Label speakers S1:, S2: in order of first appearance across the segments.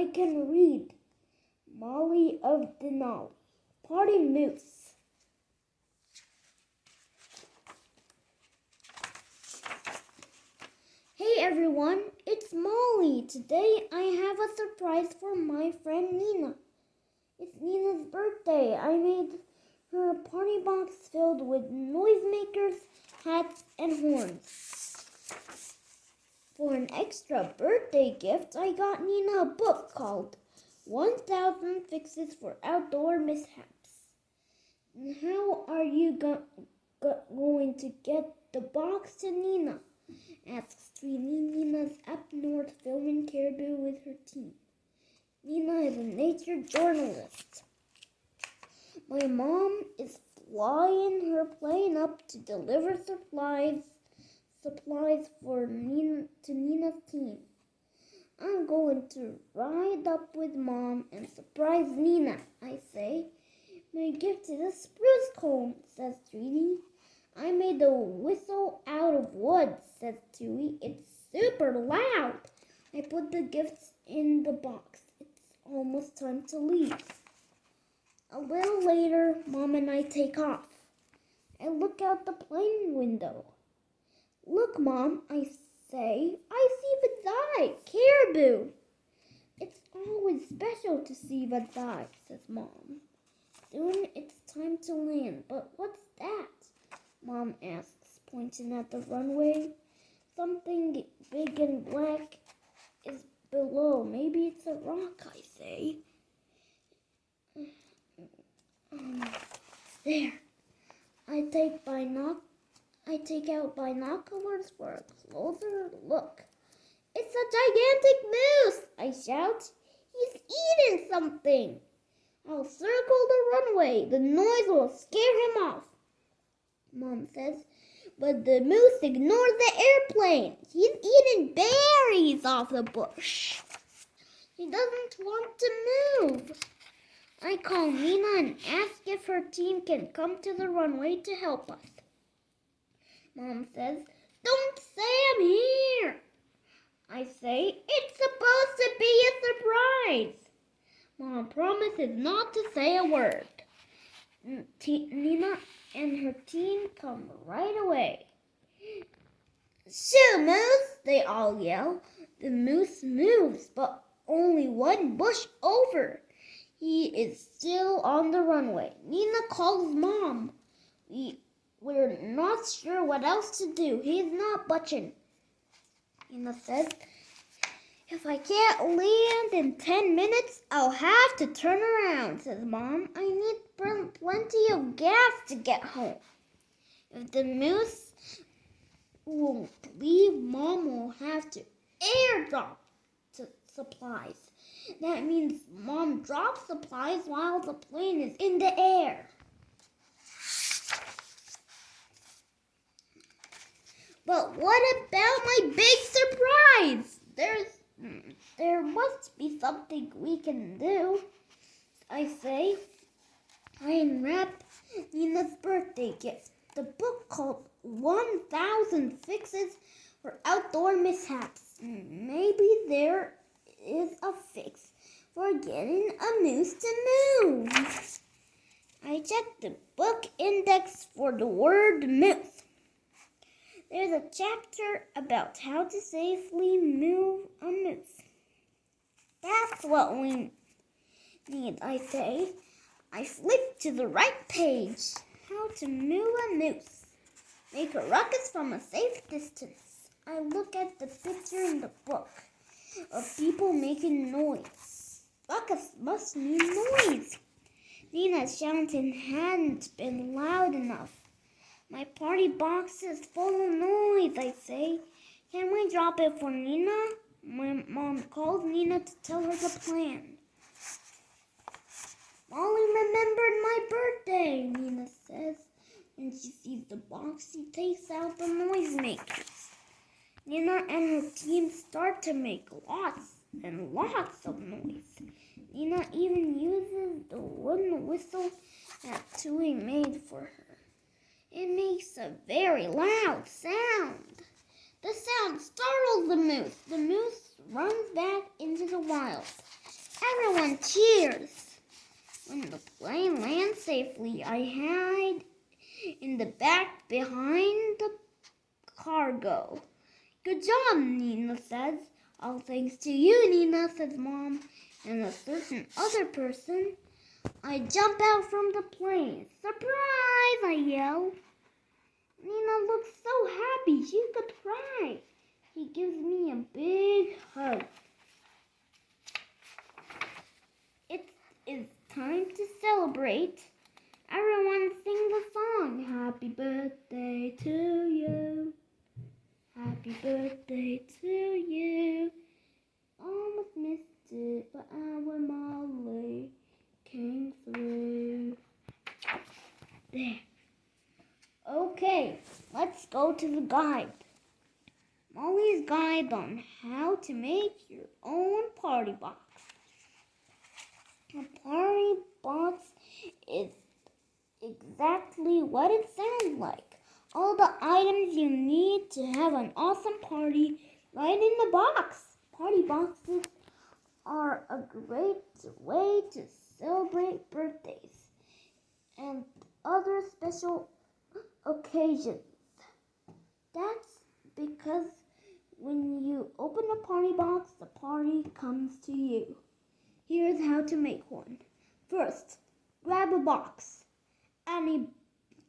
S1: I can read. Molly of Denali. Party Moose. Hey everyone, it's Molly. Today I have a surprise for my friend Nina. It's Nina's birthday. I made her a party box filled with noisemakers, hats, and horns. For an extra birthday gift, I got Nina a book called 1000 Fixes for Outdoor Mishaps. How are you going to get the box to Nina? Asks Tweety. Nina's up north filming caribou with her team. Nina is a nature journalist. My mom is flying her plane up to deliver supplies for Nina's team. I'm going to ride up with Mom and surprise Nina, I say. My gift is a spruce cone, says Tweety. I made a whistle out of wood, says Tweety. It's super loud. I put the gifts in the box. It's almost time to leave. A little later, Mom and I take off. I look out the plane window. Look, Mom, I say. I see Vazai, caribou. It's always special to see Vazai, says Mom. Soon it's time to land, but what's that? Mom asks, pointing at the runway. Something big and black is below. Maybe it's a rock, I say. There. I take out binoculars for a closer look. It's a gigantic moose, I shout. He's eating something. I'll circle the runway. The noise will scare him off, Mom says. But the moose ignores the airplane. He's eating berries off the bush. He doesn't want to move. I call Nina and ask if her team can come to the runway to help us. Mom says, don't say I'm here. I say, it's supposed to be a surprise. Mom promises not to say a word. Nina and her team come right away. Shoo, Moose, they all yell. The moose moves, but only one bush over. He is still on the runway. Nina calls Mom. We're not sure what else to do. He's not budging. Nina says, if I can't land in 10 minutes, I'll have to turn around, says Mom. I need plenty of gas to get home. If the moose won't leave, Mom will have to airdrop supplies. That means Mom drops supplies while the plane is in the air. But what about my big surprise? There must be something we can do, I say. I unwrap Nina's birthday gift, the book called 1000 Fixes for Outdoor Mishaps. Maybe there is a fix for getting a moose to move. I check the book index for the word moose. There's a chapter about how to safely move a moose. That's what we need, I say. I flip to the right page. How to move a moose. Make a ruckus from a safe distance. I look at the picture in the book of people making noise. Ruckus must mean noise. Nina's shouting hadn't been loud enough. My party box is full of noise, I say. Can we drop it for Nina? My mom calls Nina to tell her the plan. Molly remembered my birthday, Nina says. When she sees the box, she takes out the noisemakers. Nina and her team start to make lots and lots of noise. Nina even uses the wooden whistle that Tui made for her. It makes a very loud sound. The sound startles the moose. The moose runs back into the wild. everyone cheers. When the plane lands safely, I hide in the back behind the cargo. Good job, Nina says. All thanks to you, Nina, says Mom, and a certain other person. I jump out from the plane. Surprise, I yell. Nina looks so happy she could cry. He gives me a big hug. It is time to celebrate. Everyone sing the song. Happy birthday to you. Happy birthday to you. Almost missed it, but our Molly came through. There. Okay, let's go to the guide. Molly's guide on how to make your own party box. A party box is exactly what it sounds like. All the items you need to have an awesome party right in the box. Party boxes are a great way to celebrate birthdays and other special occasions. That's because when you open a party box, the party comes to you. Here's how to make one. First, grab a box. Any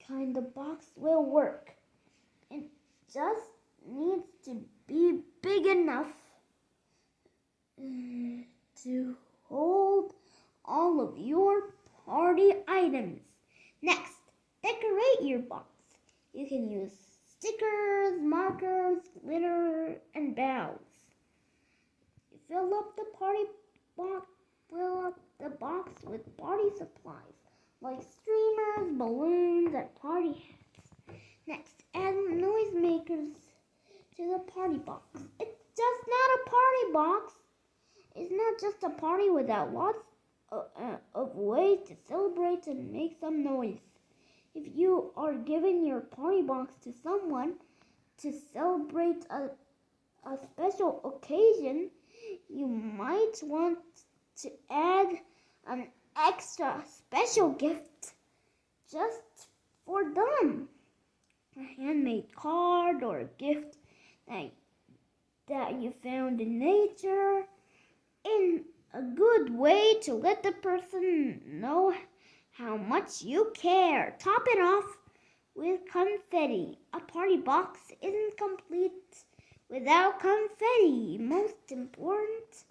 S1: kind of box will work. It just needs to be big enough to hold all of your party items. Next, decorate your box. You can use stickers, markers, glitter, and bells. Fill up the box with party supplies like streamers, balloons, and party hats. Next, add noisemakers to the party box. It's just not a party box. It's not just a party without lots of ways to celebrate and make some noise. If you are giving your party box to someone to celebrate a special occasion, you might want to add an extra special gift just for them. A handmade card or a gift that you found in nature, in a good way to let the person know how much you care. Top it off with confetti. A party box isn't complete without confetti. Most important,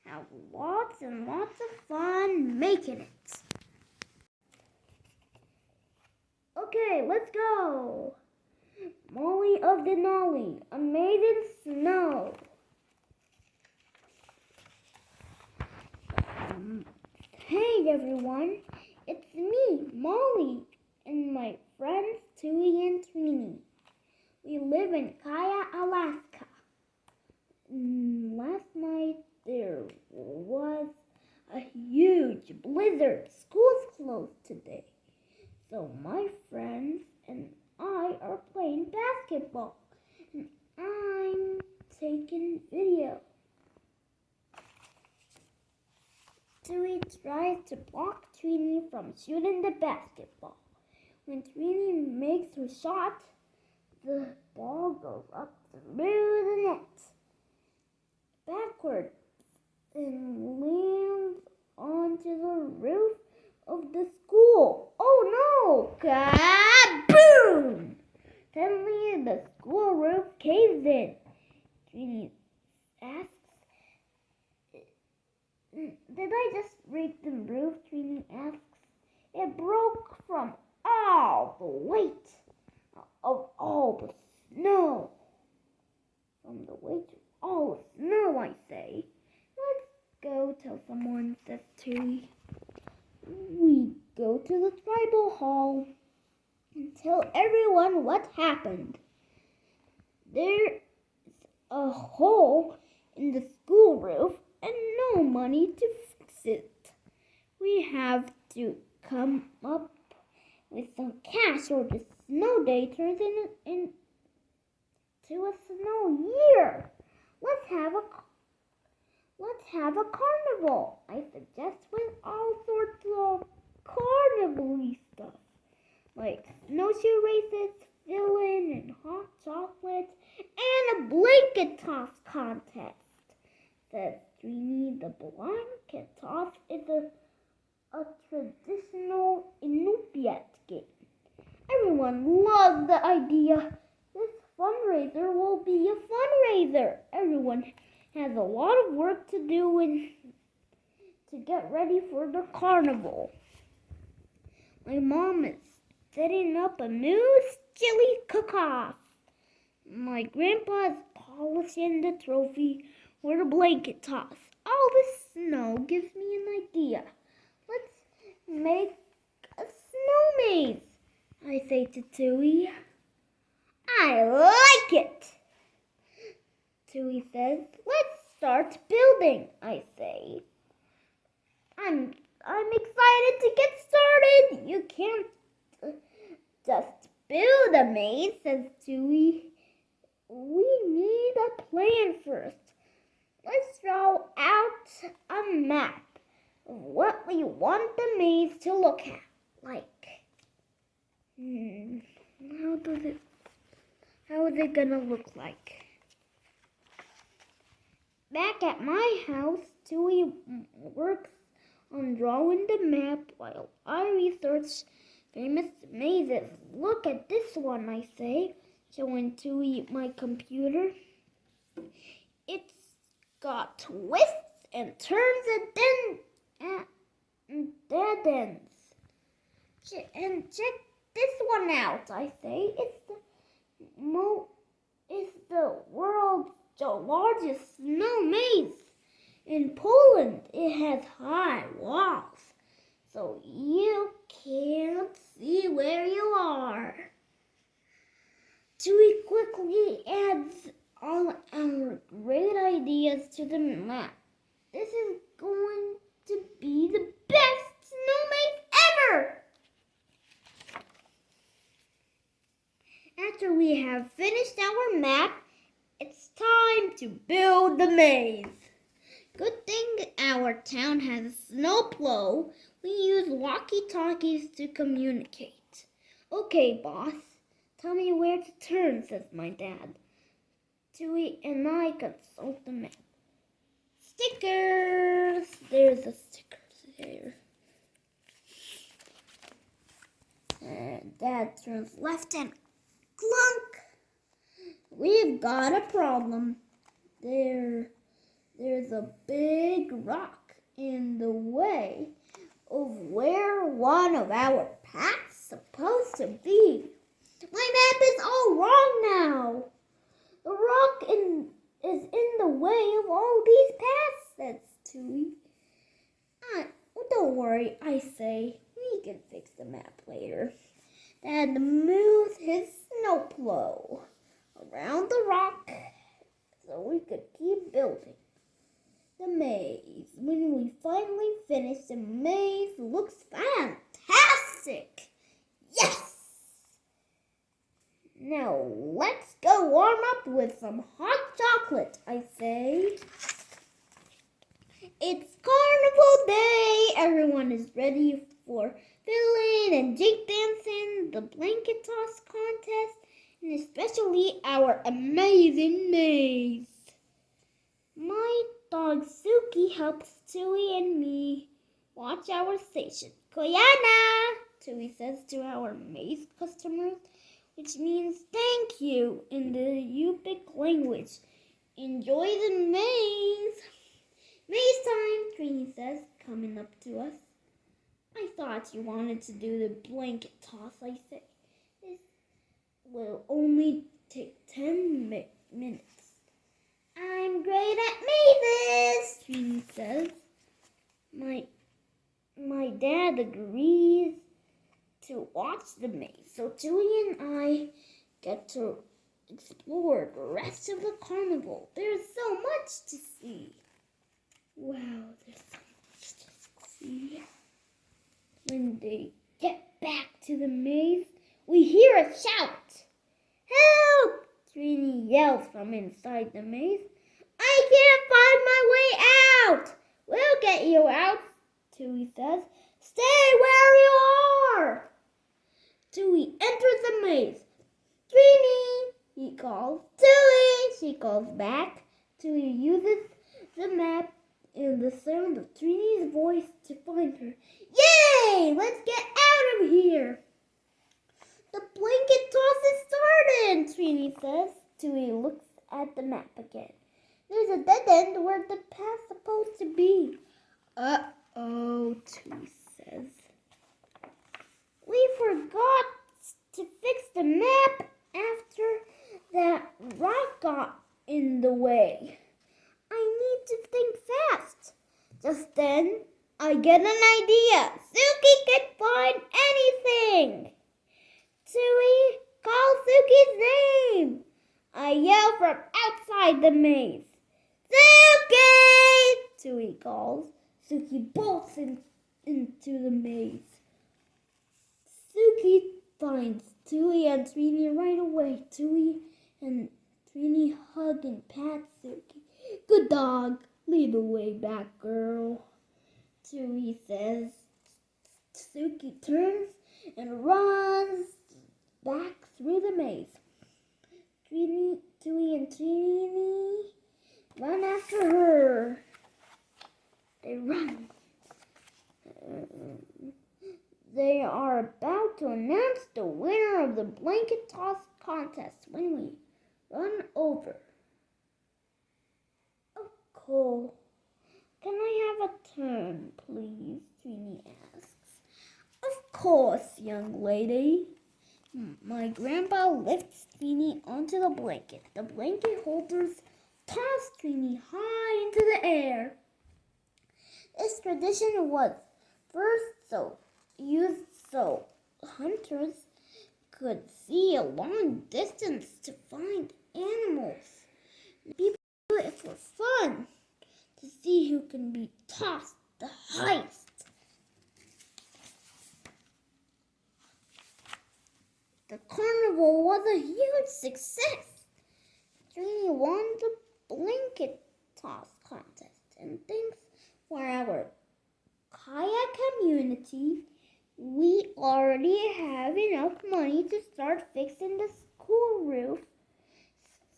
S1: have lots and lots of fun making it. Okay, let's go. Molly of Denali, Amazing Snow. Hey everyone, it's me, Molly, and my friends Tui and Trini. We live in Kaya, Alaska. Last night there was a huge blizzard. School's closed today. So my friends and I are playing basketball. And I'm taking video. Tui tries to block Trini from shooting the basketball. When Trini makes her shot, the ball goes up through the net, backward, and lands onto the roof of the school. Oh no! Kaboom! Suddenly the school roof caves in. Trini asks, "Did I just break the roof?" Trini asks. "It broke from all the weight of all the snow." "From the weight of all the snow, I say." "Let's go tell someone," says Tui. We go to the tribal hall and tell everyone what happened. There's a hole in the school roof and no money to fix it. We have to come up with some cash or the snow day turns into a snow year. Let's have a carnival, I suggest, with all sorts of carnival-y stuff, like snowshoe races, fill-in and hot chocolate, and a blanket toss contest. Says Trini. The blanket toss is a traditional Inupiat game. Everyone loves the idea. This fundraiser will be a fundraiser. Everyone has a lot of work to do and to get ready for the carnival. My mom is setting up a new chili cook-off. My grandpa is polishing the trophy for the blanket toss. All this snow gives me an idea. Let's make a snow maze, I say to Tui. I like it, Tui says. Let's start building, I say. I'm excited to get started. You can't just build a maze, says Tui. We need a plan first. Let's draw out a map of what we want the maze to look at. Like, how is it gonna look like? Back at my house, Tui works on drawing the map while I research famous mazes. Look at this one, I say, showing Tui my computer. It's got twists and turns and dead ends. And check this one out, I say. It's the world's largest snow maze. In Poland, it has high walls, so you can't see where you are. Tui quickly adds all our great ideas to the map. This is going to be the best snow maze ever! After we have finished our map, it's time to build the maze. Good thing our town has a snowplow. We use walkie-talkies to communicate. Okay, boss, tell me where to turn, says my dad. Tui and I consult the map. Stickers! There's a sticker there. And Dad turns left and clunk! We've got a problem. There's a big rock in the way of where one of our paths is supposed to be. My map is all wrong now. The rock is in the way of all these paths, says Tui. Don't worry, I say. We can fix the map later. Dad moves his snowplow around the rock so we could keep building the maze. When we finally finish, the maze looks fantastic. Yes! Now let's go warm up with some hot chocolate, I say. It's carnival day. Everyone is ready for fill-in and jig dancing, the blanket toss contest, and especially our amazing maze. My dog Suki helps Tui and me watch our station. Koyana, Tui says to our maze customers, which means thank you in the Yupik language. Enjoy the maze. Maze time, Trini says, coming up to us. I thought you wanted to do the blanket toss, I say. This will only take 10 minutes. I'm great at mazes, Trini says. My dad agrees to watch the maze, so Tui and I get to explore the rest of the carnival. There's so much to see. Wow, there's so much to see. When they get back to the maze, we hear a shout. Help! Trini yells from inside the maze. I can't find my way out! We'll get you out, Tui says. Stay where you are! Tui enters the maze. Trini, he calls. Tui, she calls back. Tui uses the map and the sound of Trini's voice to find her. Yay! Let's get out of here! The blanket toss is started, Trini says. Tui looks at the map again. There's a dead end where the path's supposed to be. Uh-oh, Tui says. We forgot to fix the map after that rock got in the way. I need to think fast. Just then, I get an idea. Suki can find anything. Tui, call Suki's name. I yell from outside the maze. Suki! Tui calls. Suki bolts into the maze. Suki finds Tui and Trini right away. Tui and Trini hug and pat Suki. Good dog. Lead the way back, girl. Tui says. Suki turns and runs back through the maze. Tui and Trini run after her. They run. They are about to announce the winner of the blanket toss contest when we run over. Oh, Cole, can I have a turn, please? Trini asks. Of course, young lady. My grandpa lifts Trini onto the blanket. The blanket holders toss Trini high into the air. This tradition was first used so hunters could see a long distance to find animals. People do it for fun, to see who can be tossed the highest. The carnival was a huge success. Trini won the blanket toss contest, and thanks for our kayak community, we already have enough money to start fixing the school roof.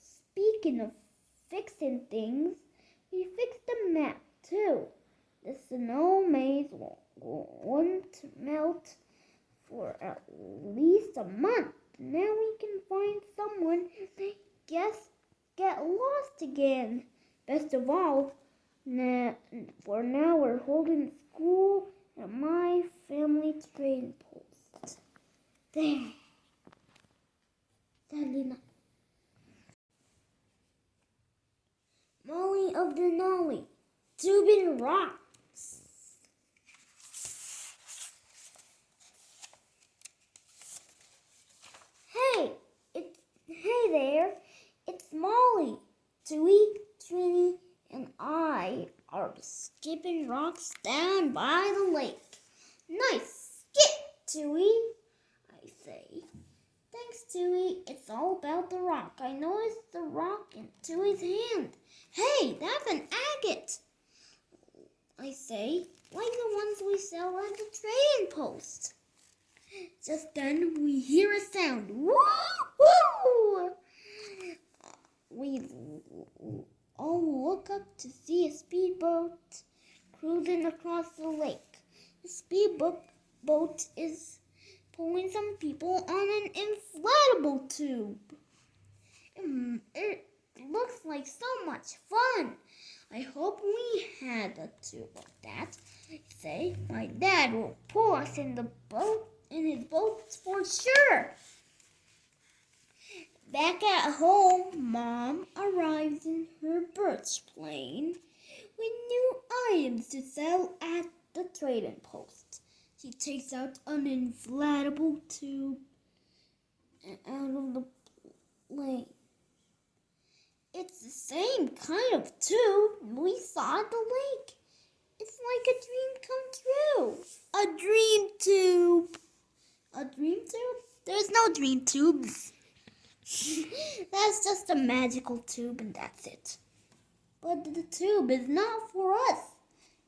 S1: Speaking of fixing things, we fixed the map too. The snow maze won't melt for at least a month. Now we can find someone if they get lost again. Best of all, for now we're holding school at my family trading post. There. Salina. Molly of Denali. Tubing rocks. Hey there. It's Molly. Tui, Trini, and I are skipping rocks down by the lake. Nice skip, Tui, I say. Thanks, Tui. It's all about the rock. I noticed the rock in Tui's hand. Hey, that's an agate, I say, like the ones we sell at the trading post. Just then we hear a sound. Woo-hoo! We all look up to see a speedboat cruising across the lake. The speedboat is pulling some people on an inflatable tube. It looks like so much fun. I hope we had a tube like that. I say, my dad will pull us in his boat for sure. Back at home, Mom arrives in her birch plane with new items to sell at the trading post. She takes out an inflatable tube out of the plane. It's the same kind of tube we saw at the lake. It's like a dream come true. A dream tube. A dream tube? There's no dream tubes. That's just a magical tube and that's it. But the tube is not for us.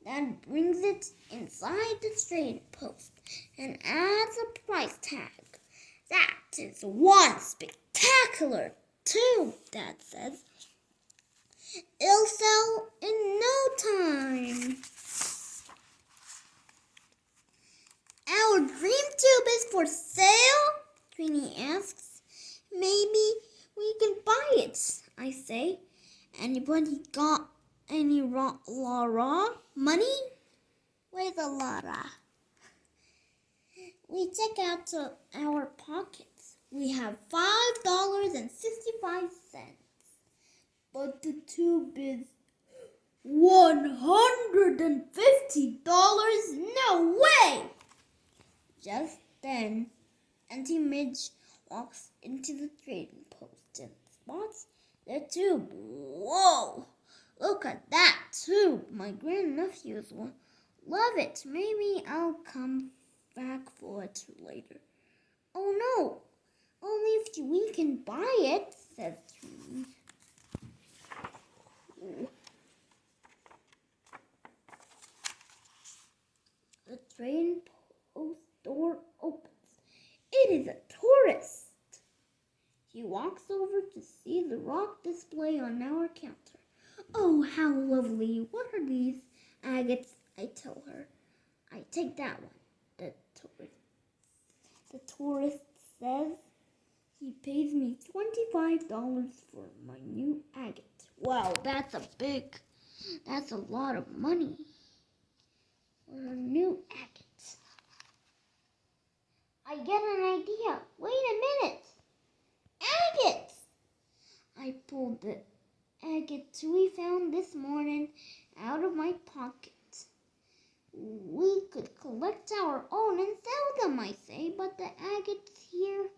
S1: Dad brings it inside the trading post and adds a price tag. That is one spectacular tube, Dad says. It'll sell in no time. Our dream tube is for sale? Trini asks. Maybe we can buy it, I say. Anybody got any raw money? Where's the Lara? We check out our pockets. We have $5.65. But the tube is $150. No way! Just then, Auntie Midge walks into the trading post and spots the tube. Whoa! Look at that tube. My grandnephews will love it. Maybe I'll come back for it later. Oh no! Only if we can buy it, says Trini. The train post door opens. It is a tourist. He walks over to see the rock display on our counter. Oh, how lovely. What are these agates? I tell her. I take that one. The tourist says he pays me $25 for my new agate. Wow, that's a lot of money for a new agate. I get an idea. Wait a minute. Agates! I pulled the agates we found this morning out of my pocket. We could collect our own and sell them, I say, but the agates here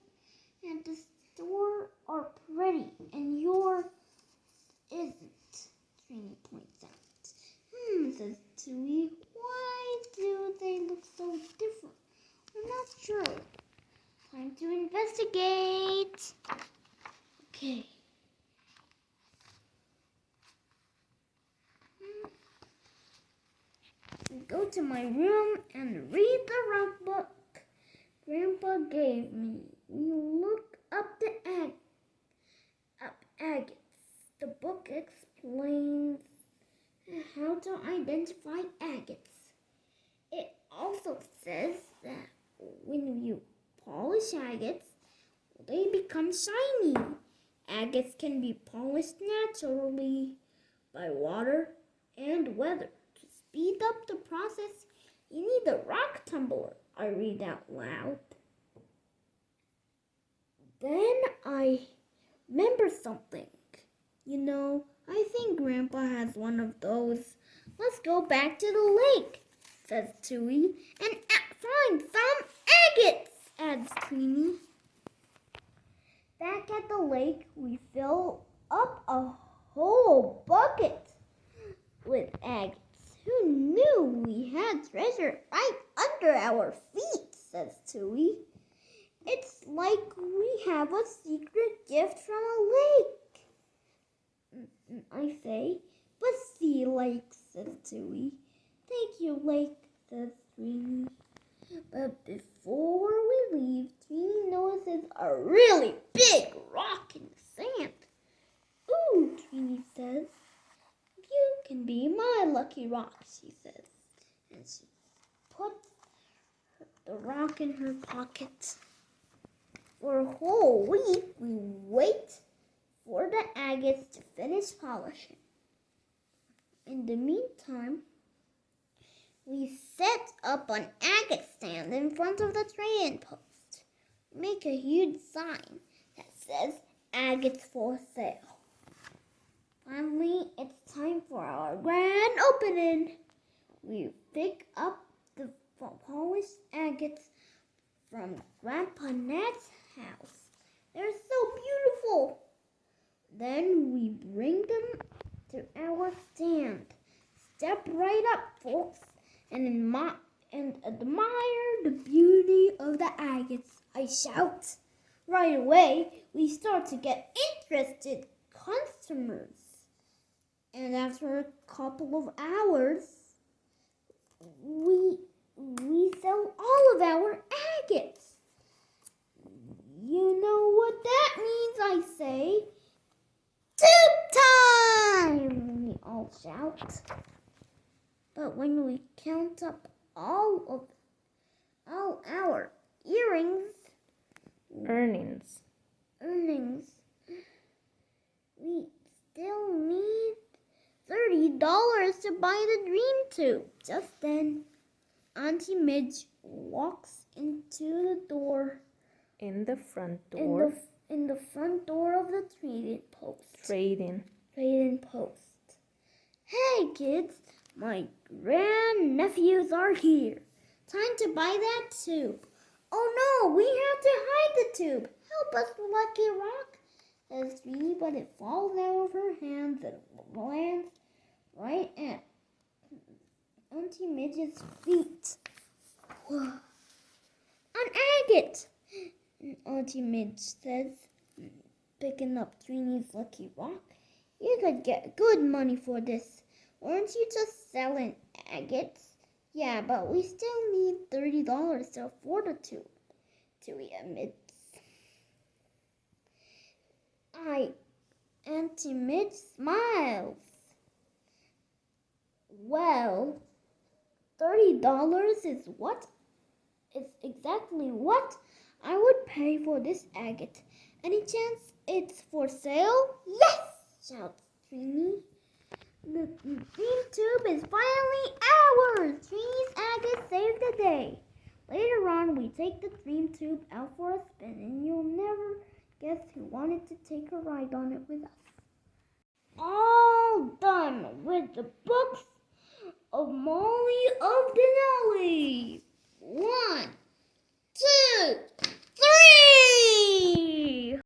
S1: at the store are pretty and yours isn't, Trini points out. Says Tui. Why do they look so different? I'm not sure. Time to investigate. Okay. Go to my room and read the rock book Grandpa gave me. We look up the agates. The book explains how to identify agates. It also says that when you polish agates, they become shiny. Agates can be polished naturally by water and weather. To speed up the process, you need a rock tumbler, I read out loud. Then I remember something. I think Grandpa has one of those. Let's go back to the lake, says Tui, and find some agates, adds Trini. Back at the lake, we fill up a whole bucket with agates. Who knew we had treasure right under our feet, says Tui. It's like we have a secret gift from a lake, I say. But see, lake, says Tui. Thank you, lake, says Trini. But before we leave, Trini notices a really big rock in the sand. Ooh, Trini says. You can be my lucky rock, she says. And she puts the rock in her pocket. For a whole week, we wait for the agates to finish polishing. In the meantime, we set up an agate stand in front of the trading post. Make a huge sign that says agates for sale. Finally, it's time for our grand opening. We pick up the polished agates from Grandpa Nat's house. They're so beautiful. Then we bring them to our stand. Step right up, folks, and admire the beauty of the agates, I shout. Right away, we start to get interested customers. And after a couple of hours, we sell all of our agates. You know what that means, I say. Tube time! We all shout. But when we count up all our
S2: earnings,
S1: we still need $30 to buy the dream tube. Just then, Auntie Midge walks into the door.
S2: In the front door.
S1: In the front door of the trading post.
S2: Trading
S1: post. Hey kids, my grandnephews are here. Time to buy that tube. Oh no, we have to hide the tube. Help us, Lucky Rock, says Tree, but it falls out of her hands and lands right at Auntie Midge's feet. An agate, Auntie Midge says, picking up Trini's Lucky Rock. You could get good money for this. Weren't you just selling agates? Yeah, but we still need $30 to afford a tube, Tui admits. Auntie Midge smiles. Well, $30 is exactly what I would pay for this agate. Any chance it's for sale? Yes, shouts Trini. The dream tube is finally ours! Trini's agate saved the day. Later on, we take the dream tube out for a spin, and you'll never guess who wanted to take a ride on it with us. All done with the books of Molly of Denali.